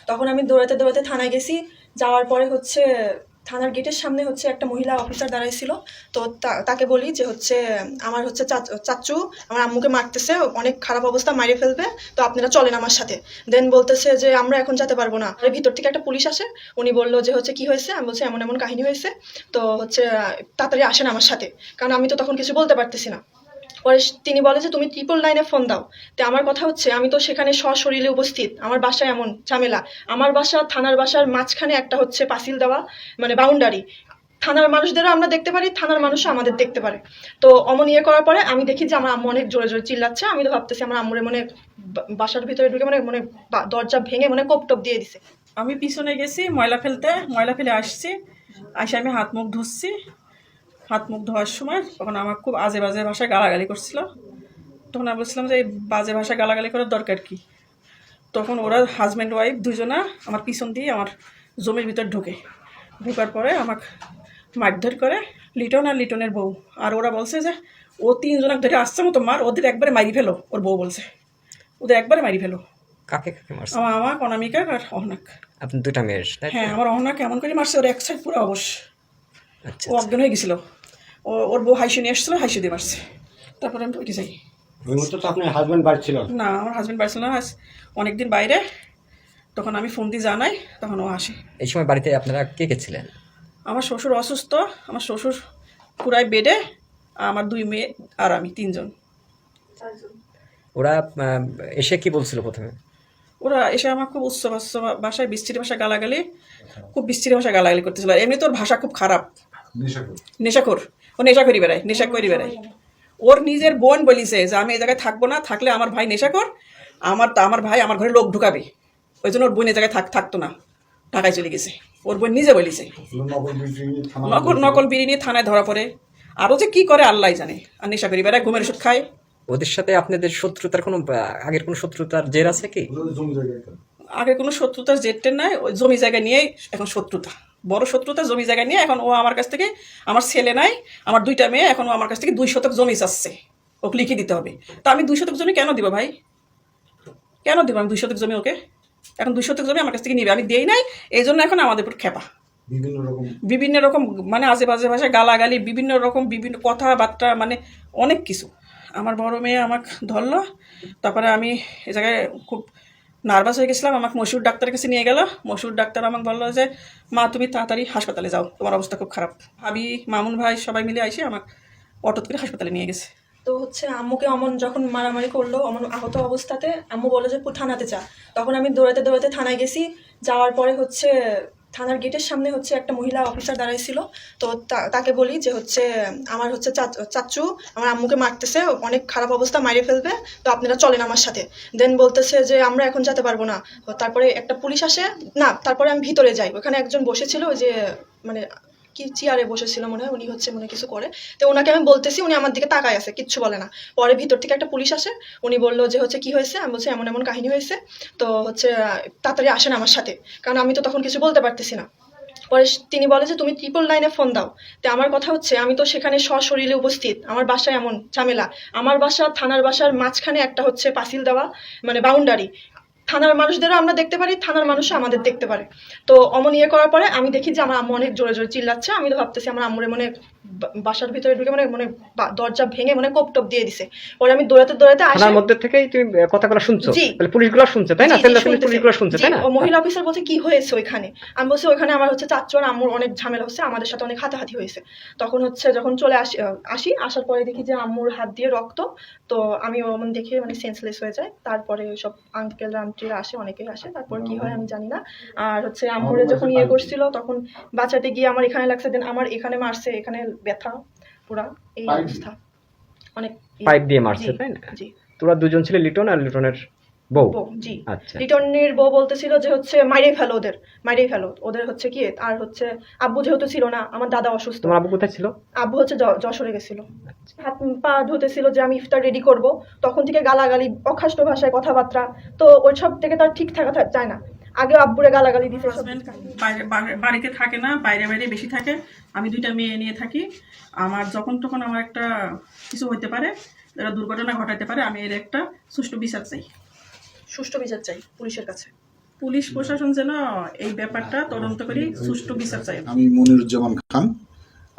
তখন আমি দৌড়াতে দৌড়াতে থানায় গেছি। যাওয়ার পরে হচ্ছে থানার গেটের সামনে হচ্ছে একটা মহিলা অফিসার দাঁড়াইছিল। তো তাকে বলি যে হচ্ছে আমার হচ্ছে চাচ্চু আমার আম্মুকে মারতেছে, অনেক খারাপ অবস্থা, মাইরে ফেলবে, তো আপনারা চলেন আমার সাথে। দেন বলতেছে যে আমরা এখন যেতে পারবো না। আর ভিতর থেকে একটা পুলিশ আসে, উনি বললো যে হচ্ছে কি হয়েছে। আমি বলছি এমন এমন কাহিনী হয়েছে, তো হচ্ছে তাড়াতাড়ি আসেন আমার সাথে, কারণ আমি তো তখন কিছু বলতে পারতেছি না। পরে তিনি বলে যে তুমি 999-এ ফোন দাও। তো আমার কথা হচ্ছে আমি তো সেখানে সশরীরে উপস্থিত, আমার বাসায় এমন ঝামেলা, আমার বাসা থানার বাসার মাঝখানে একটা হচ্ছে পাঁচিল দেওয়া, মানে বাউন্ডারি। থানার মানুষদেরও আমরা দেখতে পারি, থানার মানুষও আমাদের দেখতে পারে। তো অমন ইয়ে করার পরে আমি দেখি যে আমার আম্মু অনেক জোরে জোরে চিল্লাচ্ছে। আমি তো ভাবতেছি আমার আম্মুরে মনে বাসার ভিতরে ঢুকে মনে মনে দরজা ভেঙে মনে কোপ টোপ দিয়ে দিছে। আমি পিছনে গেছি ময়লা ফেলতে, ময়লা ফেলে আসছি, আসে আমি হাত মুখ ধুচ্ছি। হাত মুখ ধোয়ার সময় তখন আমার খুব আজে বাজে ভাষায় গালাগালি করছিল। তখন আমি বলছিলাম যে এই বাজে ভাষায় গালাগালি করার দরকার কি। তখন ওরা হাজব্যান্ড ওয়াইফ দুজনা আমার পিছন দিয়ে আমার জমির ভিতর ঢোকার পরে আমাকে মারধর করে, লিটন আর লিটনের বউ। আর ওরা বলছে যে ও 3 জনক ধরে আসছে মতো মার, ওদের একবারে মারি ফেলো। ওর বউ বলছে ওদের একবারে মারি ফেলো। কাকে কাকে মারছে? আমার অনামিকা আর অহনাক। আপনি দুটা মেয়ের, তাই তো? হ্যাঁ, আমার অহনাক এমন করে মারছে, ওর এক সাইড পুরো অবশ। আচ্ছা ও অজ্ঞান হয়ে গেছিল। ওর বউ হাইসু নিয়ে এসেছিলো, হাইসু দিয়ে মারছে। তারপরে আমি উঠে যাই। ওই মতো তো আপনার হাজব্যান্ড বাড়ি ছিল না, আমার হাজব্যান্ড বাড়ি ছিল না, অনেকদিন বাইরে। তখন আমি ফোন দিয়ে জানাই, তখন ও আসে। এই সময় বাড়িতে আপনারা কে কে ছিলেন? আমার শ্বশুর অসুস্থ, আমার শ্বশুর পুরাই বেডে, আমার 2 মেয়ে আর আমি 3 জন। ওরা এসে কি বলছিল প্রথমে? ওরা এসে আমার খুব উচ্চ ভাষায় বিস্তৃত ভাষায় গালাগালি, খুব বিস্তৃত ভাষায় গালাগালি করতেছিল। আর এমনি তোর ভাষা খুব খারাপ, নেশাখোর। ও নেশা করি বেড়ায়। ওর নিজের বোন বলিছে যে আমি এই জায়গায় থাকবো না, থাকলে আমার ভাই নেশাখোর, আমার ভাই আমার ঘরে লোক ঢুকাবে। ওই জন্য ওর বোন এই জায়গায় থাকতো না, ঢাকায় চলে গেছে। ওর বোন নিজে বলিছে। নকল বিড়ি নিয়ে থানায় ধরা পড়ে। আরও যে কি করে আল্লাহ জানে। আর নেশা করি বেড়ায়, ঘুমের ওষুধ খায়। ওদের সাথে আপনাদের শত্রুতার কোনো আগের কোনো শত্রুতার জের আছে কি? আগে কোনো শত্রুতার জেটটের নাই, ওই জমি জায়গা নিয়েই এখন শত্রুতা, বড় শত্রুতা জমি জায়গা নিয়ে। এখন ও আমার কাছ থেকে, আমার ছেলে নাই, আমার 2টা মেয়ে, এখন ও আমার কাছ থেকে 2 শতক জমি চাচ্ছে, ওকে লিখে দিতে হবে। তা আমি 2 শতক জমি কেন দিব ভাই? কেন দিব আমি 2 শতক জমি ওকে? এখন 2 শতক জমি আমার কাছ থেকে নিবে, আমি দেই নাই, এই জন্য এখন আমাদের উপর খেপা। বিভিন্ন রকম মানে আজে বাজে ভাষায় গালাগালি, বিভিন্ন রকম বিভিন্ন কথাবার্তা, মানে অনেক কিছু। আমার বড় মেয়ে আমাকে ধরলো। তারপরে আমি এই জায়গায় খুব নার্ভাস হয়ে গেছিলাম। আমাকে মশুর ডাক্তারের কাছে নিয়ে গেল। মশুর ডাক্তার আমাকে বললো যে মা তুমি তাড়াতাড়ি হাসপাতালে যাও, তোমার অবস্থা খুব খারাপ। ভাবি, মামুন ভাই সবাই মিলে এসে আমাকে অটো করে হাসপাতালে নিয়ে গেছে। তো হচ্ছে আম্মুকে অমন যখন মারামারি করলো, অমন আহত অবস্থাতে আম্মু বললো যে থানাতে যা। তখন আমি দৌড়াতে দৌড়াতে থানায় গেছি। যাওয়ার পরে হচ্ছে থানার গেটের সামনে হচ্ছে একটা মহিলা অফিসার দাঁড়াইছিল। তো তাকে বলি যে হচ্ছে আমার হচ্ছে চাচ্চু আমার আম্মুকে মারতেছে, অনেক খারাপ অবস্থা, মাইরে ফেলবে, তো আপনারা চলেন আমার সাথে। দেন বলতেছে যে আমরা এখন যেতে পারবো না। তারপরে একটা পুলিশ আসে, না তারপরে আমি ভিতরে যাই। ওখানে একজন বসেছিল, ওই যে মানে কি চেয়ারে বসেছিল মনে হয়, উনি হচ্ছে মনে কিছু করে। তো ওনাকে আমি বলতেছি, উনি আমার দিকে তাকায় আছে, কিচ্ছু বলে না। পরে ভিতর থেকে একটা পুলিশ আসে, উনি বললো যে হচ্ছে কি হয়েছে। আমি বলছি এমন এমন কাহিনী হয়েছে, তো হচ্ছে তাড়াতাড়ি আসেন আমার সাথে, কারণ আমি তো তখন কিছু বলতে পারতেছি না। পরে তিনি বলে যে তুমি 999-এ ফোন দাও। তো আমার কথা হচ্ছে আমি তো সেখানে সশরীরে উপস্থিত, আমার বাসায় এমন ঝামেলা, আমার বাসা থানার বাসার মাঝখানে একটা হচ্ছে পাঁচিল দেওয়া, মানে বাউন্ডারি। থানার মানুষদেরও আমরা দেখতে পারি, থানার মানুষও আমাদের দেখতে পারে। তো অমন ইয়ে করার পরে আমি দেখি যে আমার আম্মু অনেক জোরে জোরে চিল্লাচ্ছে। আমি তো ভাবতেছি আমার আম্মুরে মনে বাসার ভিতরে ঢুকে মনে মনে দরজা ভেঙে মনে কোপ টোপ দিয়ে দিছে। পরে আমি দৌড়াতে দৌড়াতে আসি। থানার মধ্যে থেকেই তুমি কথাগুলো শুনছো? জি। তাহলে পুলিশগুলো শুনছে, তাই না? পুলিশগুলো শুনছে, তাই না? ও মহিলা অফিসার বলছে কি হয়েছে ওইখানে। আমি বলছি ওইখানে আমার হচ্ছে চাচ্চু আর আম্মুর অনেক ঝামেলা হচ্ছে, আমাদের সাথে অনেক হাতাহাতি হয়েছে। তখন হচ্ছে যখন চলে আসার পরে দেখি যে আম্মুর হাত দিয়ে রক্ত। তো আমি ওমন দেখে মানে সেন্সলেস হয়ে যায়। তারপরে সব আঙ্কেল আন্টিরা আসে, অনেকেই আসে। তারপর কি হয় আমি জানি না। আর হচ্ছে আম্মুরে যখন ইয়ে করছিল তখন বাঁচাতে গিয়ে আমার এখানে লাগছে, দেন আমার এখানে মারছে, এখানে ব্যথা পুরা, এই অবস্থা অনেক। পাইপ দিয়ে মারছে, তাই না? জি। তোরা দুজন ছিলে, লিটন আর লিটনের বউ? জি। আচ্ছা। লিটনের বউ বলতেছিল যে হচ্ছে মাইরেই ফেলো ওদের হচ্ছে কি। আর হচ্ছে আব্বু যেহেতু ছিল না, আমার দাদা অসুস্থ। তোমার আব্বু কোথায় ছিল? আব্বু হচ্ছে যশোরে গেছিল। হাত পা ধুতেছিল যে আমি ইফতার রেডি করব, তখন থেকে গালাগালি, অখাষ্ট ভাষায় কথাবার্তা। তো ওইসব থেকে তার ঠিক থাকা যায় না। আগে আব্বুরে গালাগালি দিতে। হাজব্যান্ড বাড়িতে থাকে না, বাইরে বেশি থাকে। আমি 2টা মেয়ে নিয়ে থাকি। আমার যখন তখন আমার একটা কিছু হইতে পারে, এরা দুর্ঘটনা ঘটাইতে পারে, আমি এর একটা সুষ্ঠু বিচার চাই। সুষ্ঠু বিচার চাই পুলিশের কাছে। পুলিশ প্রশাসন যেন এই ব্যাপারটা তদন্ত করে সুষ্ঠু বিচার চায়। আমি মনিরুজ্জামান খান,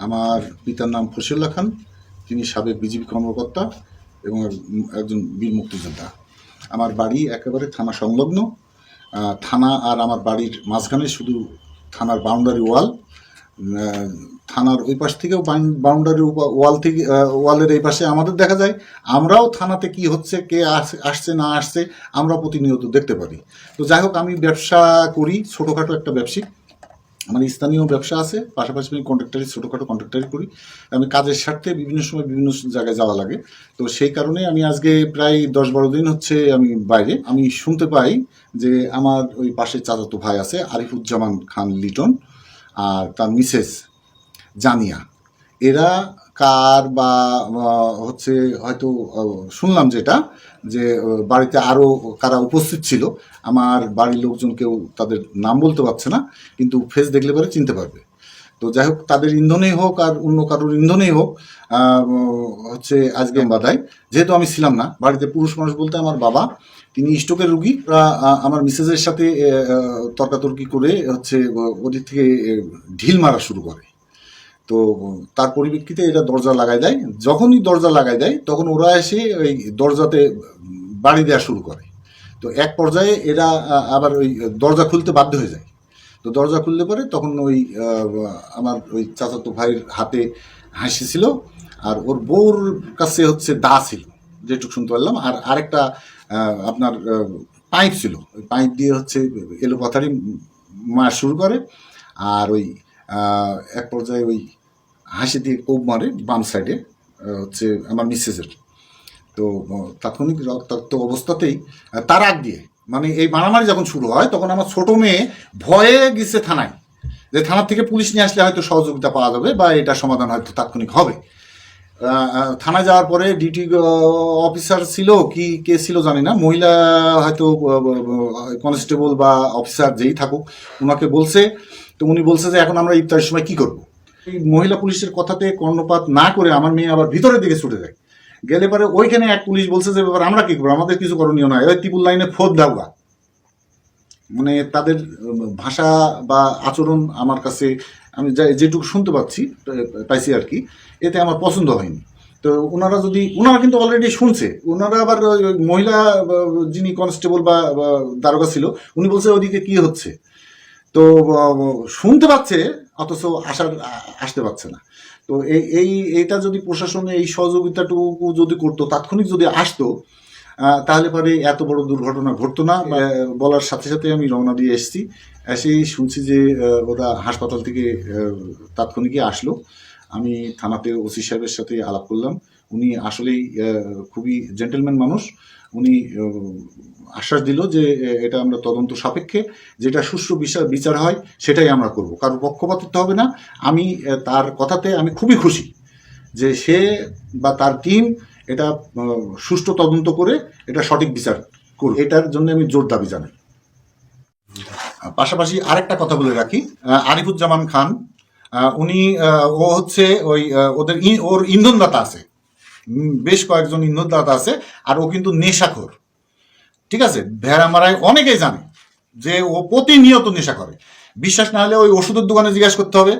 আমার পিতার নাম ফসিউল্লাহ খান, তিনি সাবেক বিজিবি কর্মকর্তা এবং একজন বীর মুক্তিযোদ্ধা। আমার বাড়ি একেবারে থানা সংলগ্ন। থানা আর আমার বাড়ির মাঝখানে শুধু থানার বাউন্ডারি ওয়াল। থানার ওই পাশ থেকেও বাউন্ডারি ওয়াল থেকে ওয়ালের এই পাশে আমাদের দেখা যায়। আমরাও থানাতে কি হচ্ছে, কে আসছে না আসছে, আমরা প্রতিনিয়ত দেখতে পারি। তো যাই হোক, আমি ব্যবসা করি, ছোটোখাটো একটা ব্যবসায়িক, আমার স্থানীয় ব্যবসা আছে, পাশাপাশি আমি ছোটোখাটো কন্ট্রাক্টারি করি। আমি কাজের স্বার্থে বিভিন্ন সময় বিভিন্ন জায়গায় যাওয়া লাগে। তো সেই কারণে আমি আজকে প্রায় 10-12 দিন হচ্ছে আমি বাইরে। আমি শুনতে পাই যে আমার ওই পাশে চাচাতো ভাই আছে আরিফুজ্জামান খান লিটন, আর তার মিসেস জানিয়া, এরা কার বা হচ্ছে হয়তো শুনলাম যেটা যে বাড়িতে আরও কারা উপস্থিত ছিল। আমার বাড়ির লোকজন কেউ তাদের নাম বলতে পারছে না, কিন্তু ফেস দেখলে পরে চিনতে পারবে। তো যাই হোক, তাদের ইন্ধনেই হোক আর অন্য কারোর ইন্ধনেই হোক, হচ্ছে আজকে বাধাই, যেহেতু আমি ছিলাম না বাড়িতে, পুরুষ মানুষ বলতে আমার বাবা, তিনি স্ট্রোকের রুগী। আমার মিসেসের সাথে তর্কাতর্কি করে হচ্ছে ওদিক থেকে ঢিল মারা শুরু করে। তো তার পরিপ্রেক্ষিতে এরা দরজা লাগাই দেয়। যখনই দরজা লাগাই দেয় তখন ওরা এসে ওই দরজাতে বাড়ি দেওয়া শুরু করে। তো এক পর্যায়ে এরা আবার ওই দরজা খুলতে বাধ্য হয়ে যায়। তো দরজা খুললে পরে তখন ওই আমার ওই চাচাতো ভাইয়ের হাতে হাসি ছিল, আর ওর বউর কাছে হচ্ছে দা ছিল, যেটুকু শুনতে পারলাম। আর আরেকটা আপনার পাইপ ছিল, ওই পাইপ দিয়ে হচ্ছে এলো পাথারি মারা শুরু করে। আর ওই এক পর্যায়ে ওই হাসি দিয়ে কোপ মারে বাম সাইডে হচ্ছে আমার মিসেসের। তো তাৎক্ষণিক রক্তাক্ত অবস্থাতেই তার আগ দিয়ে, মানে এই মারামারি যখন শুরু হয় তখন আমার ছোট মেয়ে ভয়ে গেছে থানায়, যে থানার থেকে পুলিশ নিয়ে আসলে হয়তো সহযোগিতা পাওয়া যাবে বা এটা সমাধান হয়তো তাৎক্ষণিক হবে। থানায় যাওয়ার পরে ডিউটি অফিসার ছিল কি কে ছিল জানি না, মহিলা হয়তো কনস্টেবল বা অফিসার যেই থাকুক, ওনাকে বলছে। তো উনি বলছে যে এখন আমরা ইফতারের সময় কি করব। এই মহিলা পুলিশের কথাতে কর্ণপাত না করে আমার মেয়ে আবার ভিতরের দিকে ছুটে যায়। গেলে পরে ওইখানে এক পুলিশ বলছে যে ব্যাপার আমরা কি করবো, আমাদের কিছু করণীয় নয়, ওই ত্রিপুল লাইনে ফোদ দাওগা। মানে তাদের ভাষা বা আচরণ আমার কাছে, আমি যেটুকু শুনতে পাইছি আর কি, এতে আমার পছন্দ হয়নি। তো ওনারা কিন্তু অলরেডি শুনছে। ওনারা আবার মহিলা যিনি কনস্টেবল বা দারোগা ছিল, উনি বলছে ওইদিকে কি হচ্ছে। তো শুনতে পাচ্ছে অথচ আসতে পারছে না। তো এইটা যদি প্রশাসনে এই সহযোগিতাটুকু যদি করতো, তাৎক্ষণিক যদি আসতো, তাহলে পরে এত বড় দুর্ঘটনা ঘটতো না। বলার সাথে সাথে আমি রওনা দিয়ে এসেছি। এসেই শুনছি যে ওরা হাসপাতাল থেকে তাৎক্ষণিকই আসলো। আমি থানাতে ওসি সাহেবের সাথে আলাপ করলাম। উনি আসলেই খুবই জেন্টেলম্যান মানুষ। উনি আশ্বাস দিল যে এটা আমরা তদন্ত সাপেক্ষে যেটা সুষ্ঠু বিচার হয় সেটাই আমরা করব, কারোর পক্ষপাতিত্ব হবে না। আমি তার কথাতে আমি খুবই খুশি যে সে বা তার টিম এটা সুষ্ঠু তদন্ত করে এটা সঠিক বিচার করবে। এটার জন্য আমি জোর দাবি জানাই। পাশাপাশি আরেকটা কথা বলে রাখি, আরিফুজ্জামান খান উনি ও হচ্ছে ওর ইন্ধনদাতা আছে, বেশ কয়েকজন ইন্ধনদাতা আছে, আর ও কিন্তু নেশাখোর। ঠিক আছে, ভেড়া মারায় অনেকেই জানে যে ও প্রতিনিয়ত নেশা করে। বিশ্বাস না হলে ওই ওষুধের দোকানে জিজ্ঞাসা করতে হবে।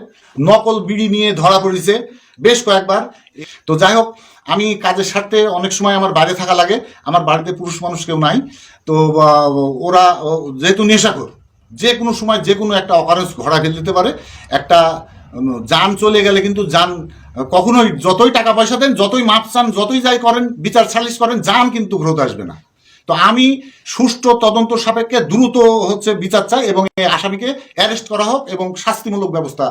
নকল বিড়ি নিয়ে ধরা পড়েছে বেশ কয়েকবার। তো যাই হোক, আমি কাজের স্বার্থে অনেক সময় আমার বাইরে থাকা লাগে, আমার বাড়িতে পুরুষ মানুষ কেউ নাই। তো ওরা যেহেতু নেশাখোর, যে কোনো সময় যে কোনো একটা অকারেন্স ঘোড়া ফেলে দিতে পারে। একটা যান চলে গেলে কিন্তু যান কখনোই, যতই টাকা পয়সা দেন, যতই মাপ চান, যতই যাই করেন, বিচার সালিশ করেন, যান কিন্তু ঘুরতে আসবে না। তো আমি সুষ্ঠু তদন্ত সাপেক্ষে দ্রুত হচ্ছে বিচার চাই এবং এই আসামিকে অ্যারেস্ট করা হোক এবং শাস্তিমূলক ব্যবস্থা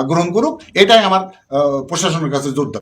গ্রহণ করুক। এটাই আমার প্রশাসনের কাছে জোর দাবি।